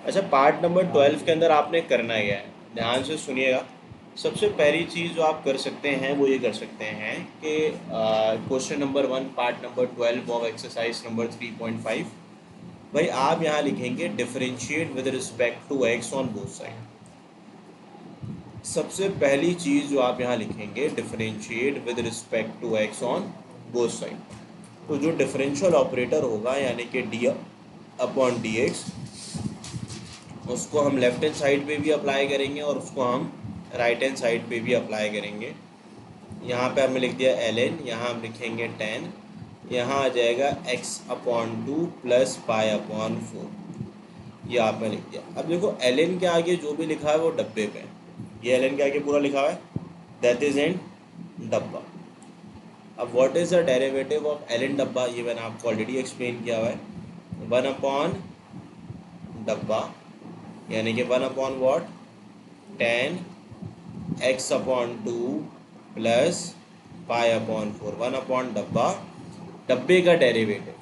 अच्छा, part number 12 के अंदर आपने करना ही है, ध्यान से सुनिएगा। सबसे पहली चीज़ जो आप कर सकते हैं वो ये कर सकते हैं कि question number 1 part number 12 of exercise number 3.5, भाई आप यहाँ लिखेंगे differentiate with respect to x on both side. सबसे पहली चीज़ जो आप यहाँ लिखेंगे differentiate with respect to x on both side. तो जो डिफरेंशियल ऑपरेटर होगा यानी कि डी अपॉन डी एक्स, उसको हम लेफ्ट हैंड साइड पे भी अप्लाई करेंगे और उसको हम राइट हैंड साइड पे भी अप्लाई करेंगे। यहाँ पे हमने लिख दिया एल एन, यहाँ हम लिखेंगे 10, यहाँ आ जाएगा x upon 2 plus pi upon 4। ये आपने लिख दिया। अब देखो एल एन के आगे जो भी लिखा है वो डब्बे पे है। ये एल एन के आगे पूरा लिखा हुआ है, दैट इज एंड डब्बा। अब what is the derivative of l n डब्बा, ये मैंने आपको ऑलरेडी एक्सप्लेन किया हुआ है। 1 अपॉन डब्बा यानी कि 1 upon what, 10 x upon 2 plus pi upon 4। 1 upon डब्बा, डब्बे का डेरिवेटिव।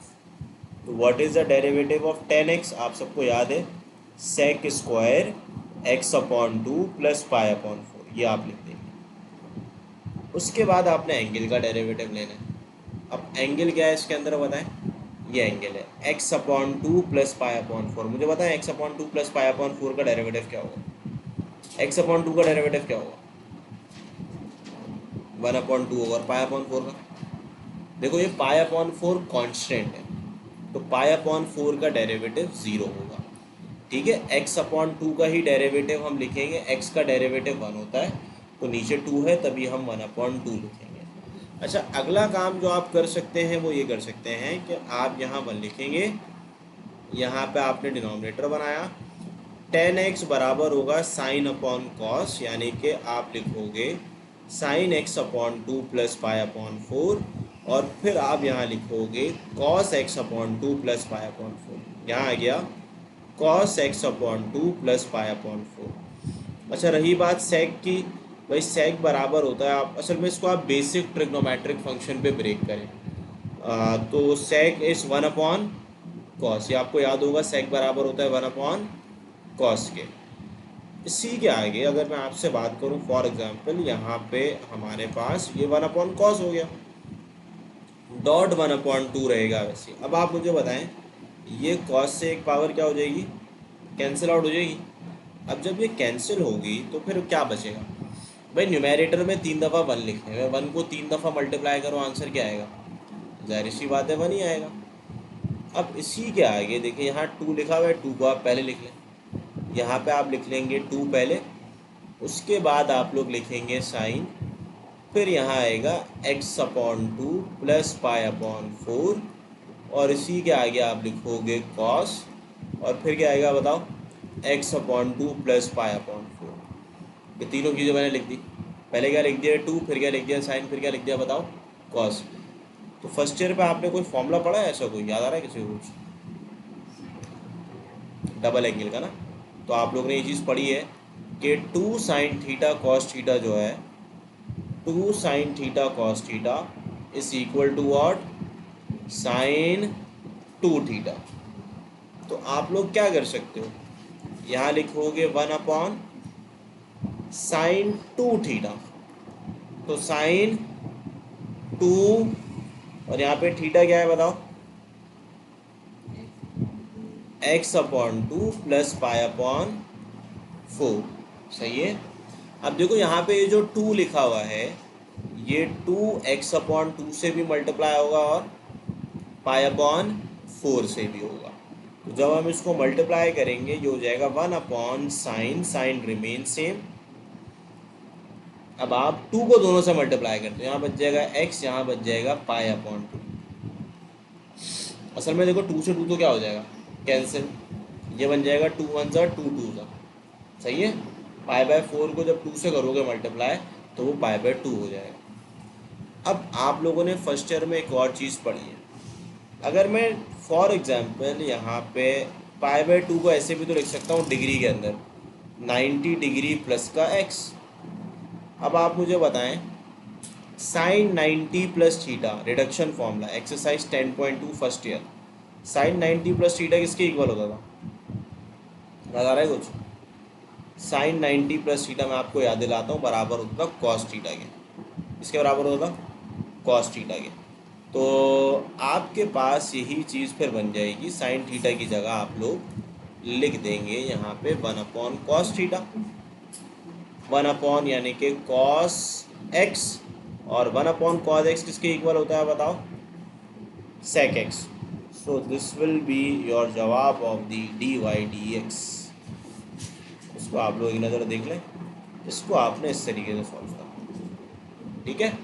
तो what is the derivative of 10x, आप सबको याद है, sec square x upon 2 plus pi upon 4। ये आप लिख देंगे। उसके बाद आपने एंगल का डेरिवेटिव लेना है। अब एंगल क्या है इसके अंदर बताएं, ये एंगल है x upon 2 plus pi upon 4। मुझे बताएं x upon 2 plus pi upon 4 का डेरिवेटिव क्या होगा। एक्स अपॉन 2 का डेरिवेटिव क्या होगा, 1 अपॉन 2 होगा, और पाई अपॉन 4 का, देखो ये पाई अपॉन 4 कांस्टेंट है, तो पाई अपॉन 4 का डेरिवेटिव 0 होगा। ठीक है, एक्स अपॉन 2 का ही डेरिवेटिव हम लिखेंगे, एक्स का डेरिवेटिव 1 होता है, तो नीचे 2 है तभी हम 1 अपॉन 2 लिखेंगे। अच्छा, अगला काम जो आप कर सकते हैं वो ये कर सकते हैं कि आप यहाँ 1 लिखेंगे, यहाँ पे आपने डिनोमिनेटर बनाया, 10x बराबर होगा साइन अपॉन कॉस, यानी कि आप लिखोगे sine x upon 2 plus pi upon 4, और फिर आप यहाँ लिखोगे cos x upon 2 plus pi upon 4। यहाँ आ गया cos x upon 2 plus pi upon 4। अच्छा, रही बात सेक की, भाई सेक बराबर होता है, आप असल में इसको आप बेसिक ट्रिग्नोमेट्रिक फंक्शन पे ब्रेक करें, तो सेक इज़ 1 अपॉन कॉस, ये आपको याद होगा, सेक बराबर होता है 1 अपॉन कॉस के। इसी के आगे अगर मैं आपसे बात करूं, फॉर एग्जांपल यहाँ पे हमारे पास ये 1 अपॉन कॉस हो गया, डॉट 1 अपॉन 2 रहेगा वैसे। अब आप मुझे बताएं, ये कॉस से एक पावर क्या हो जाएगी, कैंसिल आउट हो जाएगी। अब जब ये कैंसिल होगी तो फिर क्या बचेगा, भाई न्यूमेरेटर में 3 दफ़ा 1 लिखने में, 1 को 3 दफ़ा मल्टीप्लाई करो, आंसर क्या आएगा, जाहिर सी बात है 1 ही आएगा। अब इसी के आगे देखिए यहाँ 2 लिखा हुआ है, 2 को आप पहले लिख लें, यहाँ पे आप लिख लेंगे 2 पहले, उसके बाद आप लोग लिखेंगे साइन, फिर यहाँ आएगा x upon 2 plus pi upon 4, और इसी के आगे आप लिखोगे कॉस, और फिर क्या आएगा बताओ, x upon 2 plus pi upon 4। ये तीनों चीज़ें मैंने लिख दी, पहले क्या लिख दिया 2, फिर क्या लिख दिया साइन, फिर क्या लिख दिया बताओ कॉस। तो फर्स्ट ईयर पे आपने कोई फॉर्मूला पढ़ा है ऐसा, कोई याद आ रहा है किसी को कुछ, डबल एंगल का ना, तो आप लोग ने ये चीज़ पढ़ी है कि 2 साइन थीटा कॉस थीटा जो है, 2 sine theta cos theta is equal to what, sine 2 theta. तो आप लोग क्या कर सकते हो, यहाँ लिखोगे 1 अपॉन साइन 2 थीटा, तो साइन 2, और यहाँ पे थीटा क्या है बताओ, x upon 2 plus pi upon 4। सही है। अब देखो यहाँ पे ये जो 2 लिखा हुआ है, ये 2 एक्स अपॉन 2 से भी मल्टीप्लाई होगा और पाई अपॉन 4 से भी होगा। तो जब हम इसको मल्टीप्लाई करेंगे ये हो जाएगा 1 upon sine, sine remain same. अब आप 2 को दोनों से मल्टीप्लाई करते हो, यहाँ बच जाएगा x, यहाँ बच जाएगा पाई अपॉन 2। असल में देखो 2 से 2 तो क्या हो जाएगा, कैंसिल, ये बन जाएगा 2 1 ज़ा 2 2 ज़ा। सही है। पाई बाय 4 को जब 2 से करोगे मल्टीप्लाई तो वो पाई बाय 2 हो जाएगा। अब आप लोगों ने फर्स्ट ईयर में एक और चीज़ पढ़ी है, अगर मैं फॉर एग्जांपल यहाँ पे पाई बाय 2 को ऐसे भी तो लिख सकता हूँ डिग्री के अंदर, 90 डिग्री प्लस का x। अब आप मुझे बताएं sine 90 plus theta, reduction formula exercise 10.2 first year, sine 90 plus theta किसके इक्वल होता था, याद आ रहा है कुछ? साइन 90 प्लस थीटा मैं आपको याद दिलाता हूँ बराबर होता था कॉस थीटा के। इसके बराबर होता था कॉस थीटा के। तो आपके पास यही चीज़ फिर बन जाएगी, साइन थीटा की जगह आप लोग लिख देंगे यहाँ पे 1 अपॉन कॉस थीटा। 1 अपॉन यानी कि कॉस एक्स, और 1 अपॉन कॉस एक्स किसके इक्वल होता है बताओ? Sec x. So this will be your जवाब of the d y d x. इसको आप लोग एक नज़र देख लें, इसको आपने इस तरीके से सॉल्व करना, ठीक है।